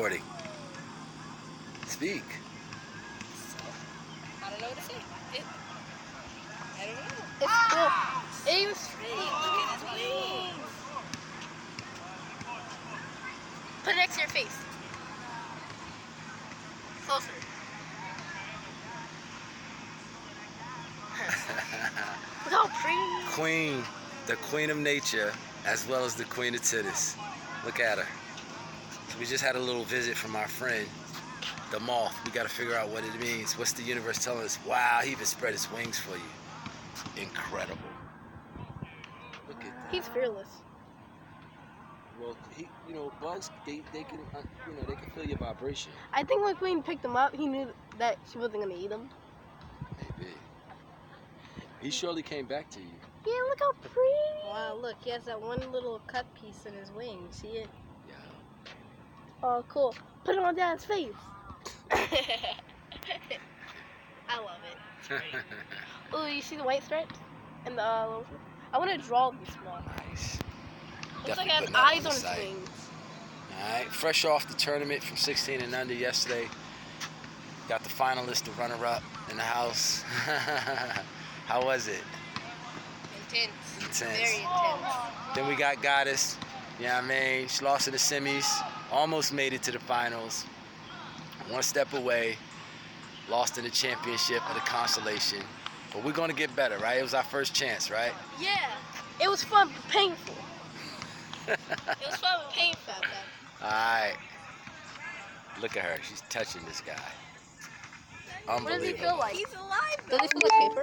recording. Speak. I don't know what to say. I don't know. It's cool. It was Hey, look at his wings. Put it next to your face. Closer. Look how pretty. Queen, the queen of nature, as well as the queen of tennis. Look at her. So we just had a little visit from our friend, the moth. We got to figure out what it means. What's the universe telling us? Wow, he even spread his wings for you. Incredible. Look at that. He's fearless. Well, bugs, they can, they can feel your vibration. I think when Queen picked him up, he knew that she wasn't gonna eat him. Maybe. He surely came back to you. Yeah, look how pretty. Wow, look, he has that one little cut piece in his wing. See it? Yeah. Oh, cool. Put it on Dad's face. I love it. Oh, you see the white stripes and the little. I want to draw these small. Nice. Looks like Definitely it has putting that eyes the on its site. wings. All right, fresh off the tournament from 16 and under yesterday. Got the finalist, the runner-up in the house. How was it? Intense. Intense. Very intense. Then we got Goddess. You know what I mean? She lost in the semis. Almost made it to the finals. One step away. Lost in the championship of the consolation. But we're going to get better, right? It was our first chance, right? Yeah. It was fun but painful. It was fun with painful out there. All right. Look at her. She's touching this guy. What does he Unbelievable. feel like? He's alive, Does though. it feel like paper?